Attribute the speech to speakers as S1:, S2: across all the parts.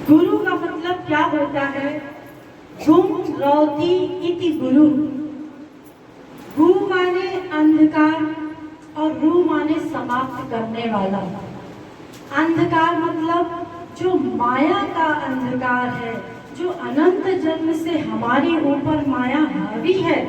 S1: गुरु का मतलब क्या होता है? गुम रौती इति गुरु। गु माने अंधकार और रु माने समाप्त करने वाला। अंधकार मतलब जो माया का अंधकार है, जो अनंत जन्म से हमारे ऊपर माया हावी है,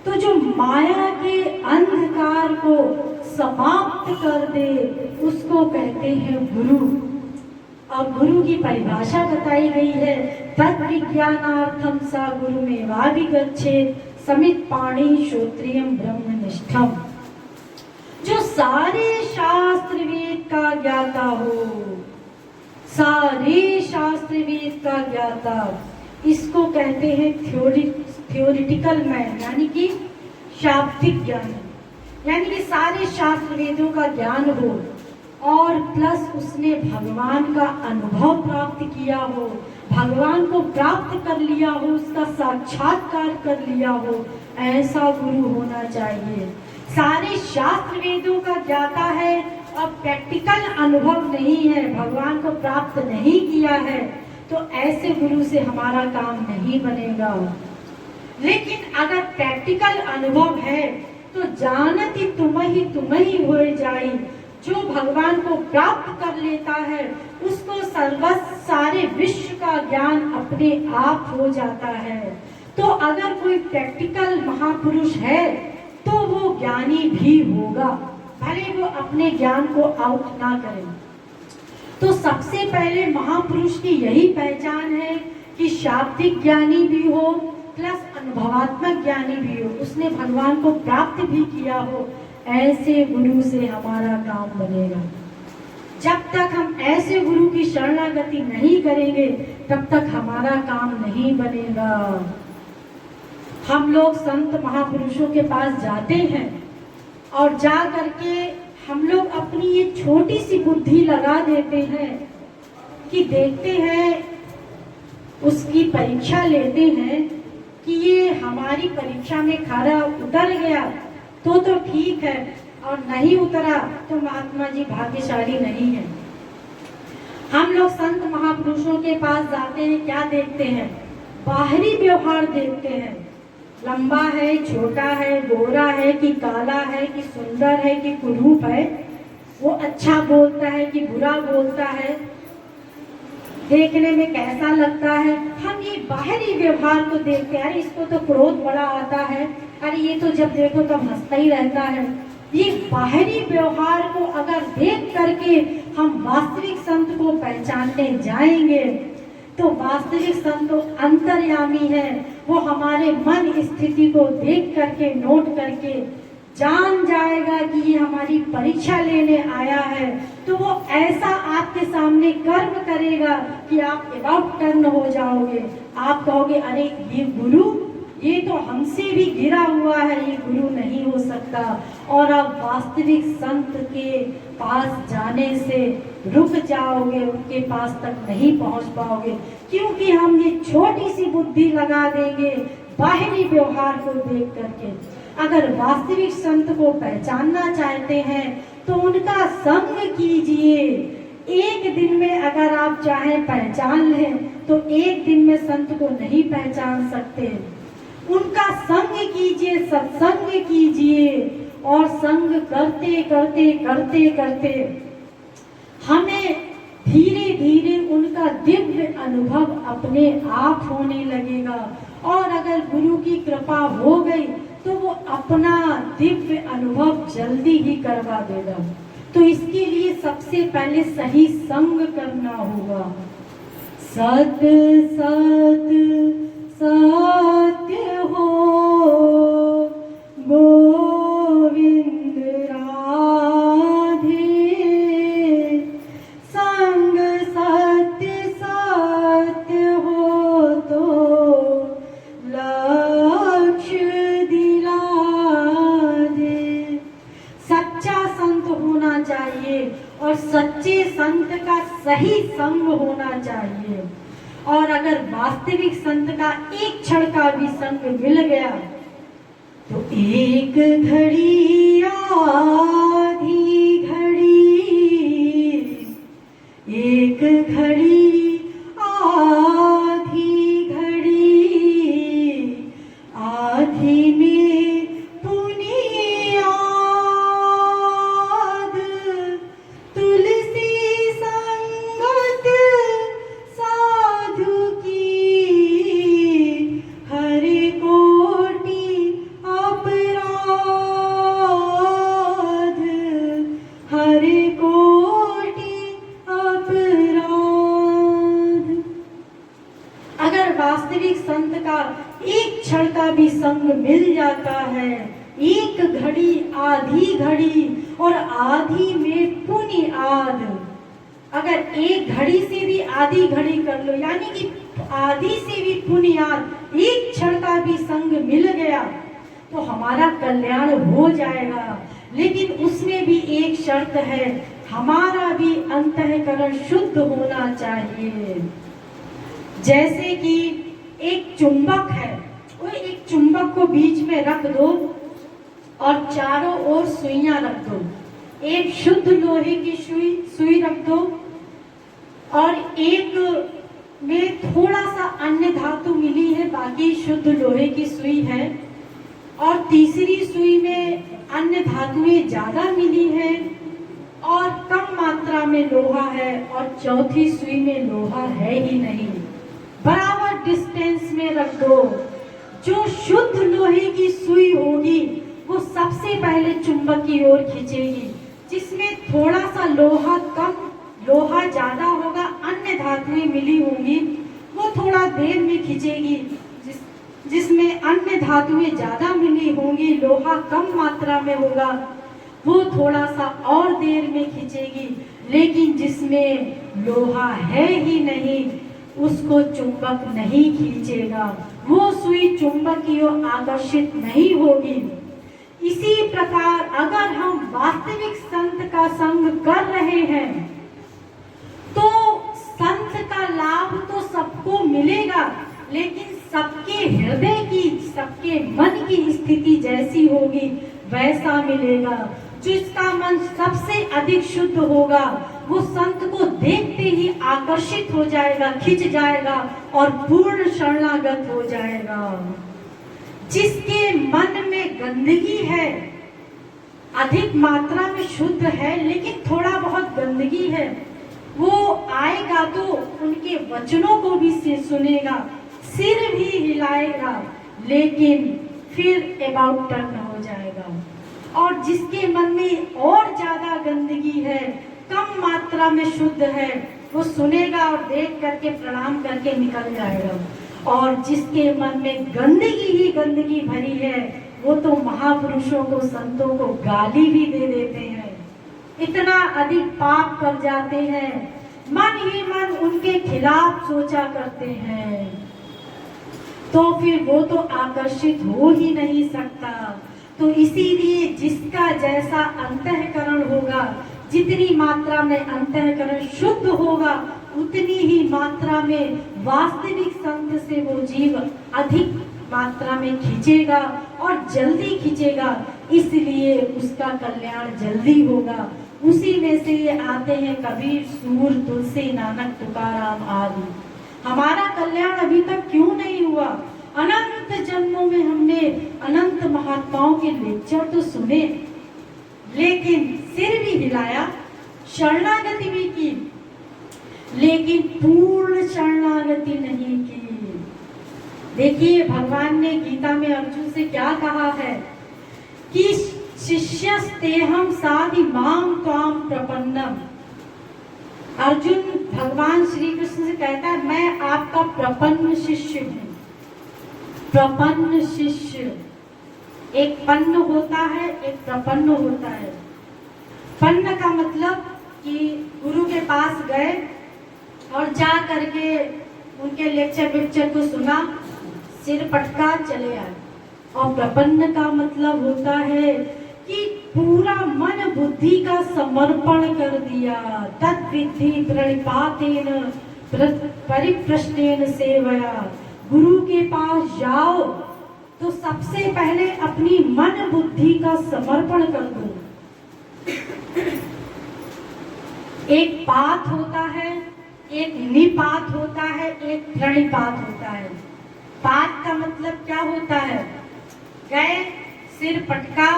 S1: तो जो माया के अंधकार को समाप्त कर दे उसको कहते हैं गुरु। और गुरु की परिभाषा बताई गई है, तत् विज्ञानार्थम सा गुरुमेवाभिगच्छेत् समित पाणि श्रोत्रियम ब्रह्मनिष्ठम। जो सारे शास्त्र वेद का ज्ञाता हो, सारे शास्त्र वेद का ज्ञाता, इसको कहते हैं थ्योरिटिकल मैन, यानी कि शाब्दिक ज्ञान। यानी कि सारे शास्त्र वेदों का ज्ञान हो और प्लस उसने भगवान का अनुभव प्राप्त किया हो, भगवान को प्राप्त कर लिया हो, उसका साक्षात्कार कर लिया हो, ऐसा गुरु होना चाहिए। सारे शास्त्र वेदों का ज्ञाता है और प्रैक्टिकल अनुभव नहीं है, भगवान को प्राप्त नहीं किया है, तो ऐसे गुरु से हमारा काम नहीं बनेगा। लेकिन अगर प्रैक्टिकल अनुभव है तो जानती तुम ही हो जाई। जो भगवान को प्राप्त कर लेता है उसको सर्वस्व सारे विश्व का ज्ञान अपने आप हो जाता है। तो अगर कोई प्रैक्टिकल महापुरुष है तो वो ज्ञानी भी होगा, भले वो अपने ज्ञान को आउट ना करे। तो सबसे पहले महापुरुष की यही पहचान है कि शाब्दिक ज्ञानी भी हो प्लस अनुभवात्मक ज्ञानी भी हो, उसने भगवान को प्राप्त भी किया हो, ऐसे गुरु से हमारा काम बनेगा। जब तक हम ऐसे गुरु की शरणागति नहीं करेंगे तब तक हमारा काम नहीं बनेगा। हम लोग संत महापुरुषों के पास जाते हैं और जा करके हम लोग अपनी ये छोटी सी बुद्धि लगा देते हैं कि देखते हैं, उसकी परीक्षा लेते हैं कि ये हमारी परीक्षा में खरा उतर गया तो ठीक है, और नहीं उतरा तो महात्मा जी भाग्यशाली नहीं है। हम लोग संत महापुरुषों के पास जाते हैं, क्या देखते हैं? बाहरी व्यवहार देखते हैं, लंबा है, छोटा है, गोरा है कि काला है कि सुंदर है कि कुरूप है, वो अच्छा बोलता है कि बुरा बोलता है, देखने में कैसा लगता है। हम ये बाहरी व्यवहार को देखते हैं, अरे इसको तो क्रोध बड़ा आता है, अरे ये तो जब देखो तब हंसता ही रहता है। ये बाहरी व्यवहार को अगर देख करके हम वास्तविक संत को पहचानने जाएंगे तो वास्तविक संत अंतर्यामी है, वो हमारे मन स्थिति को देख करके नोट करके जान जाएगा कि ये हमारी परीक्षा लेने आया है। तो वो ऐसा आपके सामने कर्म करेगा कि आप अबाउट टर्न हो जाओगे, आप कहोगे अरे ये गुरु, ये तो हमसे भी गिरा हुआ है, ये गुरु नहीं हो सकता। और आप वास्तविक संत के पास जाने से रुक जाओगे, उनके पास तक नहीं पहुंच पाओगे, क्योंकि हम ये छोटी सी बुद्धि लगा देंगे बाहरी व्यवहार को देख करके। अगर वास्तविक संत को पहचानना चाहते हैं तो उनका संग कीजिए। एक दिन में अगर आप चाहें पहचान लें तो एक दिन में संत को नहीं पहचान सकते। उनका संग कीजिए, सत्संग कीजिए, और संग करते करते करते करते हमें धीरे धीरे उनका दिव्य अनुभव अपने आप होने लगेगा। और अगर गुरु की कृपा हो गई तो वो अपना दिव्य अनुभव जल्दी ही करवा देगा। तो इसके लिए सबसे पहले सही संग करना होगा। सत सत सत्य हो गोविंद राधे, संग सत्य सत्य हो तो लक्ष्य दिला दे। सच्चा संत होना चाहिए और सच्चे संत का सही संग होना चाहिए। और अगर वास्तविक संत का एक क्षण का भी संग मिल गया तो एक घड़ी आधी घड़ी, एक घड़ी एक क्षण का भी संग मिल जाता है। एक घड़ी आधी घड़ी और आधी में पुनि आध। अगर एक घड़ी से भी आधी घड़ी कर लो, यानी कि आधी से भी पुनि आध, एक क्षण का भी संग मिल गया तो हमारा कल्याण हो जाएगा। लेकिन उसमें भी एक शर्त है, हमारा भी अंतःकरण शुद्ध होना चाहिए। जैसे कि एक चुंबक है, वो एक चुंबक को बीच में रख दो और चारों ओर सुइयां रख दो। एक शुद्ध लोहे की सुई रख दो और एक में थोड़ा सा अन्य धातु मिली है, बाकी शुद्ध लोहे की सुई है। और तीसरी सुई में अन्य धातुएं ज्यादा मिली है और कम मात्रा में लोहा है, और चौथी सुई में लोहा है ही नहीं। बराबर डिस्टेंस में रख दो। जो शुद्ध लोहे की सुई होगी वो सबसे पहले चुंबक की ओर खींचेगी। जिसमें थोड़ा सा लोहा कम, लोहा ज्यादा होगा, अन्य धातुएं मिली होंगी, वो थोड़ा देर में खींचेगी। जिसमें अन्य धातुएं ज्यादा मिली होंगी, लोहा कम मात्रा में होगा, वो थोड़ा सा और देर में खींचेगी। लेकिन जिसमें लोहा है ही नहीं, उसको चुंबक नहीं खींचेगा, वो सुई चुंबक की ओर आकर्षित नहीं होगी। इसी प्रकार अगर हम वास्तविक संत का संग कर रहे हैं तो संत का लाभ तो सबको मिलेगा, लेकिन सबके हृदय की, सबके मन की स्थिति जैसी होगी वैसा मिलेगा। जिसका मन सबसे अधिक शुद्ध होगा वो संत को देखते ही आकर्षित हो जाएगा, खिंच जाएगा और पूर्ण शरणागत हो जाएगा। जिसके मन में गंदगी है, अधिक मात्रा में शुद्ध है लेकिन थोड़ा बहुत गंदगी है, वो आएगा तो उनके वचनों को भी सुनेगा, सिर भी हिलाएगा, लेकिन फिर अबाउट टर्न हो जाएगा। और जिसके मन में और ज्यादा गंदगी है, कम मात्रा में शुद्ध है, वो सुनेगा और देख करके प्रणाम करके निकल जाएगा। और जिसके मन में गंदगी ही गंदगी भरी है, वो तो महापुरुषों को, संतों को गाली भी दे देते हैं, इतना अधिक पाप कर जाते हैं, मन ही मन उनके खिलाफ सोचा करते हैं, तो फिर वो तो आकर्षित हो ही नहीं सकता। तो इसीलिए जिसका जैसा अंतःकरण होगा, जितनी मात्रा में अंतःकरण शुद्ध होगा, उतनी ही मात्रा में वास्तविक संत से वो जीव अधिक मात्रा में खींचेगा और जल्दी खींचेगा, इसलिए उसका कल्याण जल्दी होगा। उसी में से ये आते हैं कबीर, सूर, तुलसी, नानक, तुकाराम आदि। हमारा कल्याण अभी तक क्यों नहीं हुआ? अनंत जन्मों में हमने अनंत महात्माओं के लेक्चर तो सुने, लेकिन सिर भी हिलाया, शरणागति भी की, लेकिन पूर्ण शरणागति नहीं की। देखिए भगवान ने गीता में अर्जुन से क्या कहा है कि शिष्यस्तेहं साधि माम त्वाम प्रपन्नम। अर्जुन भगवान श्री कृष्ण से कहता है, मैं आपका प्रपन्न शिष्य हूँ। प्रपन्न शिष्य, एक पन्न होता है, एक प्रपन्न होता है। पन्न का मतलब कि गुरु के पास गए और जा करके उनके लेक्चर को सुना, सिर पटका चले आए। और प्रपन्न का मतलब होता है कि पूरा मन बुद्धि का समर्पण कर दिया। तद्विद्धि प्रणिपातेन परिप्रश्नेन सेवया। गुरु के पास जाओ तो सबसे पहले अपनी मन बुद्धि का समर्पण कर दो। एक पात होता है, एक निपात होता है, एक प्रणिपात होता है। पात का मतलब क्या होता है? गए, सिर पटका,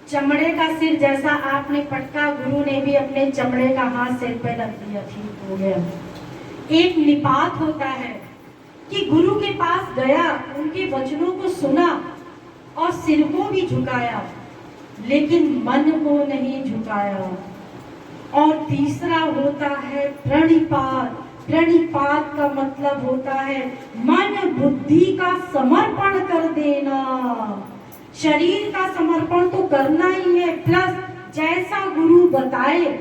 S1: चमड़े का सिर जैसा आपने पटका, गुरु ने भी अपने चमड़े का हाथ सिर पे रख दिया, ठीक हो गया। एक निपात होता है कि गुरु के पास गया, उनके वचनों को सुना और सिर को भी झुकाया, लेकिन मन को नहीं झुकाया। और तीसरा होता है प्रणिपात, प्रणिपात का मतलब होता है मन बुद्धि का समर्पण कर देना। शरीर का समर्पण तो करना ही है, प्लस जैसा गुरु बताए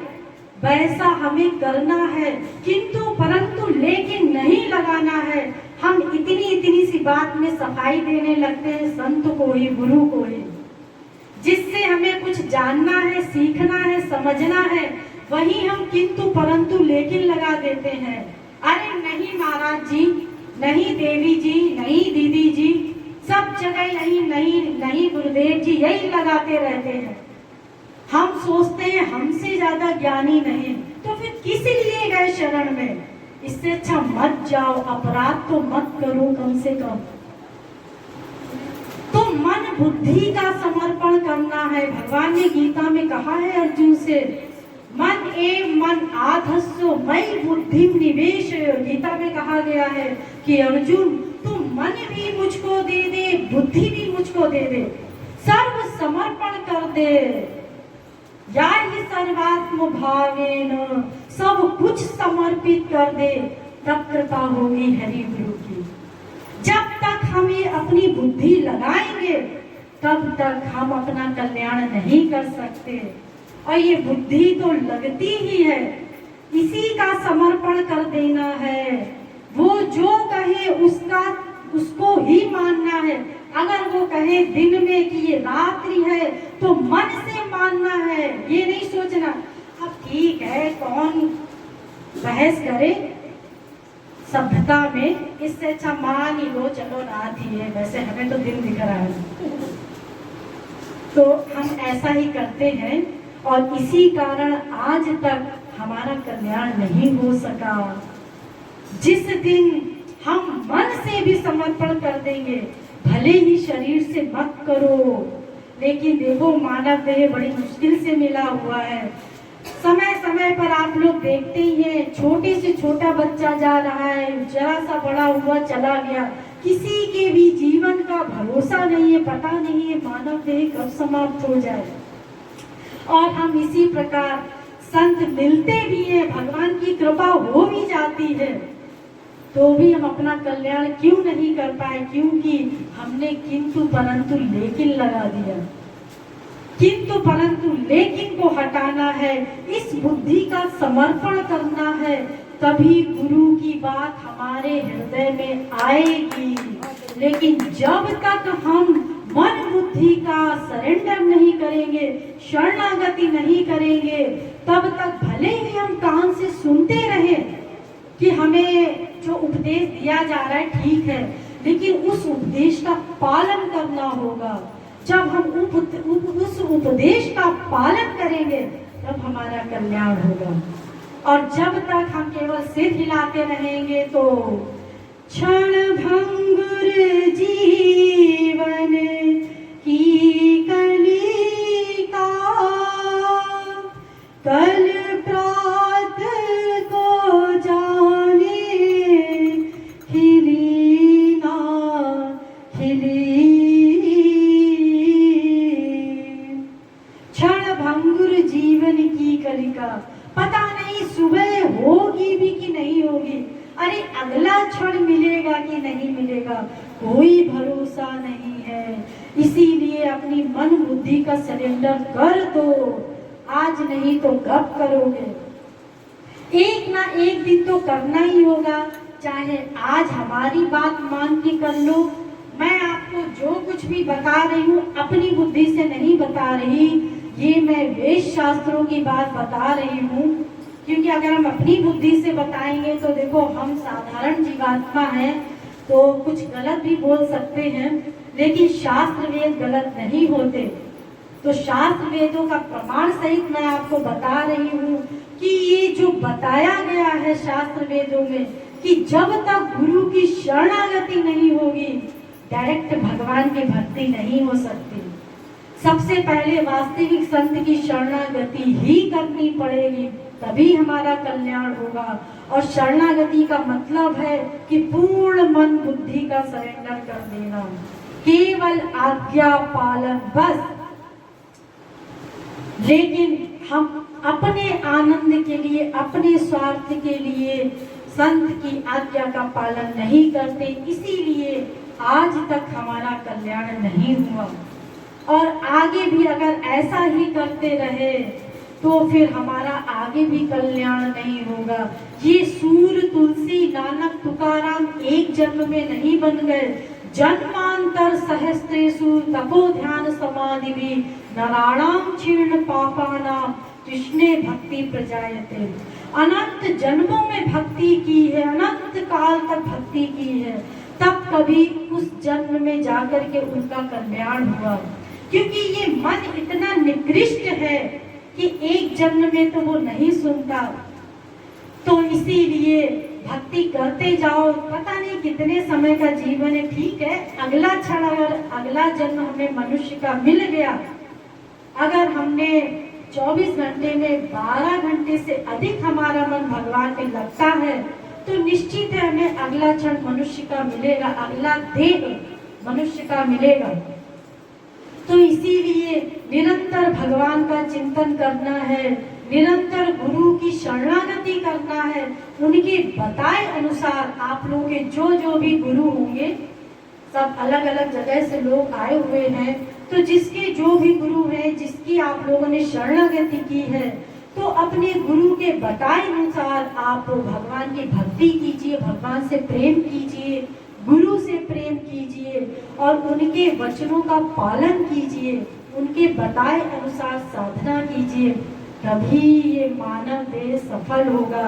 S1: वैसा हमें करना है, किंतु परंतु लेकिन नहीं लगाना है। हम इतनी सी बात में सफाई देने लगते हैं संत को ही, गुरु को ही। जिससे हमें कुछ जानना है, सीखना है, समझना है, वही हम किंतु परंतु लेकिन लगा देते हैं। अरे नहीं महाराज जी, नहीं देवी जी, नहीं दीदी जी, सब जगह यही नहीं नहीं गुरुदेव जी, यही लगाते रहते हैं। हम सोचते हैं हमसे ज्यादा ज्ञानी नहीं, तो फिर किस लिए गए शरण में? इससे अच्छा मत जाओ, अपराध तो मत करो कम से कम। तो मन बुद्धि का समर्पण करना है। भगवान ने गीता में कहा है अर्जुन से, मन एव मन आधस्सो मयि बुद्धि निवेश। गीता में कहा गया है कि अर्जुन तू मन भी मुझको दे दे, बुद्धि भी मुझको दे दे, सर्व समर्पण कर दे। या ही सर्वात्म भावेन, सब कुछ समर्पित कर दे, तब कृपा होगी हरि गुरु की। जब तक हम ये अपनी बुद्धि लगाएंगे तब तक हम अपना कल्याण नहीं कर सकते। और ये बुद्धि तो लगती ही है, इसी का समर्पण कर देना है। वो जो कहे उसको ही मानना है। अगर वो कहे दिन में कि ये रात्रि है तो मन से मानना है, ये नहीं सोचना अब ठीक है कौन बहस करे सभ्यता में, इससे अच्छा मान ही लो चलो रात ही है, वैसे हमें तो दिन दिख रहा है। तो हम ऐसा ही करते हैं और इसी कारण आज तक हमारा कल्याण नहीं हो सका। जिस दिन हम मन से भी समर्पण कर देंगे, भले ही शरीर से मत करो, लेकिन देखो मानव देह बड़ी मुश्किल से मिला हुआ है। समय समय पर आप लोग देखते ही हैं, छोटे से छोटा बच्चा जा रहा है, जरा सा बड़ा हुआ चला गया। किसी के भी जीवन का भरोसा नहीं है, पता नहीं है मानव देह कब समाप्त हो जाए। और हम इसी प्रकार संत मिलते भी हैं, भगवान की कृपा हो भी जाती है, तो भी हम अपना कल्याण क्यों नहीं कर पाए? क्योंकि हमने किंतु परंतु लेकिन लगा दिया। किंतु परंतु लेकिन को हटाना है, इस बुद्धि का समर्पण करना है, तभी गुरु की बात हमारे हृदय में आएगी। लेकिन जब तक हम मन बुद्धि का सरेंडर नहीं करेंगे, शरणागति नहीं करेंगे, तब तक भले ही हम कान से सुनते रहें कि हमें जो उपदेश दिया जा रहा है ठीक है, लेकिन उस उपदेश का पालन करना होगा। जब हम उस उपदेश का पालन करेंगे तब हमारा कल्याण होगा। और जब तक हम केवल सिर हिलाते रहेंगे तो क्षण भंगुर जीवन की कलिका, कल प्रात को जाने खिली ना खिली। क्षण भंगुर जीवन की कलिका, पता नहीं सुबह होगी भी कि नहीं होगी, अरे अगला क्षण मिलेगा कि नहीं मिलेगा, कोई भरोसा नहीं है। इसीलिए अपनी मन बुद्धि का सरेंडर कर दो, आज नहीं तो कब करोगे? एक ना एक दिन तो करना ही होगा, चाहे आज हमारी बात मान के कर लो। मैं आपको जो कुछ भी बता रही हूँ अपनी बुद्धि से नहीं बता रही, ये मैं वेद शास्त्रों की बात बता रही हूँ। क्योंकि अगर हम अपनी बुद्धि से बताएंगे तो देखो हम साधारण जीवात्मा हैं तो कुछ गलत भी बोल सकते हैं, लेकिन शास्त्र वेद गलत नहीं होते। तो शास्त्र वेदों का प्रमाण सहित मैं आपको बता रही हूँ कि ये जो बताया गया है शास्त्र वेदों में कि जब तक गुरु की शरणागति नहीं होगी डायरेक्ट भगवान की भक्ति नहीं हो सकती। सबसे पहले वास्तविक संत की शरणागति ही करनी पड़ेगी, तभी हमारा कल्याण होगा। और शरणागति का मतलब है कि पूर्ण मन बुद्धि का सरेंडर कर देना, केवल आज्ञा पालन बस। लेकिन हम अपने आनंद के लिए, अपने स्वार्थ के लिए संत की आज्ञा का पालन नहीं करते, इसीलिए आज तक हमारा कल्याण नहीं हुआ। और आगे भी अगर ऐसा ही करते रहे तो फिर हमारा आगे भी कल्याण नहीं होगा। ये सूर तुलसी नानक तुकाराम एक जन्म में नहीं बन गए, जन्मांतर सहस्त्रेषु तपो ध्यान समाधि भी नराणाम क्षीर्ण पापानाम कृष्णे भक्ति प्रजायते। अनंत जन्मों में भक्ति की है, अनंत काल तक भक्ति की है, तब कभी उस जन्म में जाकर के उनका कल्याण हुआ। क्योंकि ये मन इतना निकृष्ट है कि एक जन्म में तो वो नहीं सुनता, तो इसीलिए भक्ति करते जाओ। पता नहीं कितने समय का जीवन है, ठीक है, अगला क्षण अगर अगला जन्म हमें मनुष्य का मिल गया, अगर हमने 24 घंटे में 12 घंटे से अधिक हमारा मन भगवान में लगता है, तो निश्चित है हमें अगला क्षण मनुष्य का मिलेगा, अगला देह मनुष्य का मिलेगा। तो इसीलिए निरंतर भगवान का चिंतन करना है, निरंतर गुरु की शरणागति करना है। उनके बताए अनुसार आप लोगों के जो भी गुरु होंगे, सब अलग अलग जगह से लोग आए हुए हैं, तो जिसके जो भी गुरु हैं, जिसकी आप लोगों ने शरणागति की है, तो अपने गुरु के बताए अनुसार आप भगवान की भक्ति कीजिए, भगवान से प्रेम कीजिए, गुरु से प्रेम कीजिए और उनके वचनों का पालन कीजिए, उनके बताए अनुसार साधना कीजिए। तभी ये मानव देह सफल होगा,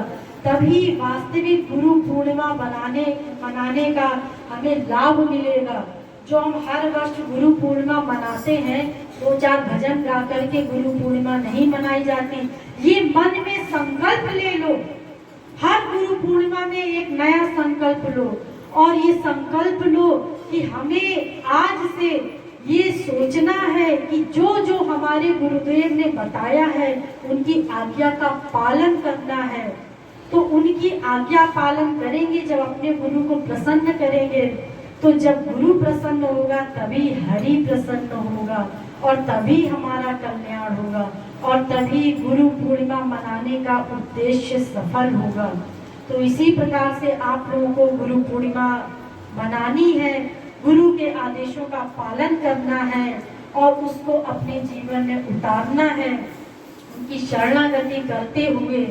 S1: तभी वास्तविक गुरु पूर्णिमा मनाने का हमें लाभ मिलेगा। जो हम हर वर्ष गुरु पूर्णिमा मनाते हैं, 2-4 भजन गा करके गुरु पूर्णिमा नहीं मनाई जाती। ये मन में संकल्प ले लो, हर गुरु पूर्णिमा में एक नया संकल्प लो, और ये संकल्प लो कि हमें आज से ये सोचना है कि जो जो हमारे गुरुदेव ने बताया है, उनकी आज्ञा का पालन करना है। तो उनकी आज्ञा पालन करेंगे, जब अपने गुरु को प्रसन्न करेंगे, तो जब गुरु प्रसन्न होगा तभी हरि प्रसन्न होगा, और तभी हमारा कल्याण होगा, और तभी गुरु पूर्णिमा मनाने का उद्देश्य सफल होगा। तो इसी प्रकार से आप लोगों को गुरु पूर्णिमा मनानी है, गुरु के आदेशों का पालन करना है और उसको अपने जीवन में उतारना है। उनकी शरणागति करते हुए,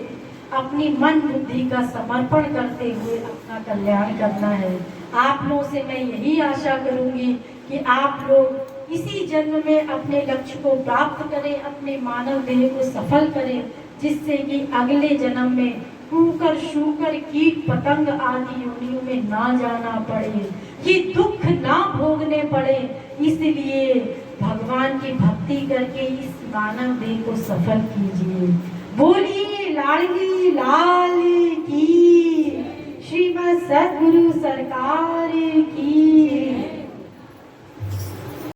S1: अपनी मन बुद्धि का समर्पण करते हुए अपना कल्याण करना है। आप लोगों से मैं यही आशा करूंगी कि आप लोग इसी जन्म में अपने लक्ष्य को प्राप्त करें, अपने मानव देह को सफल करें, जिससे कि अगले जन्म में कूकर शूकर कीट पतंग आदि योनियों में ना जाना पड़े, कि दुख ना भोगने पड़े। इसलिए भगवान की भक्ति करके इस मानव देह को सफल कीजिए। बोलिए लाडली लाल की, श्रीमद् सद्गुरु सरकार की।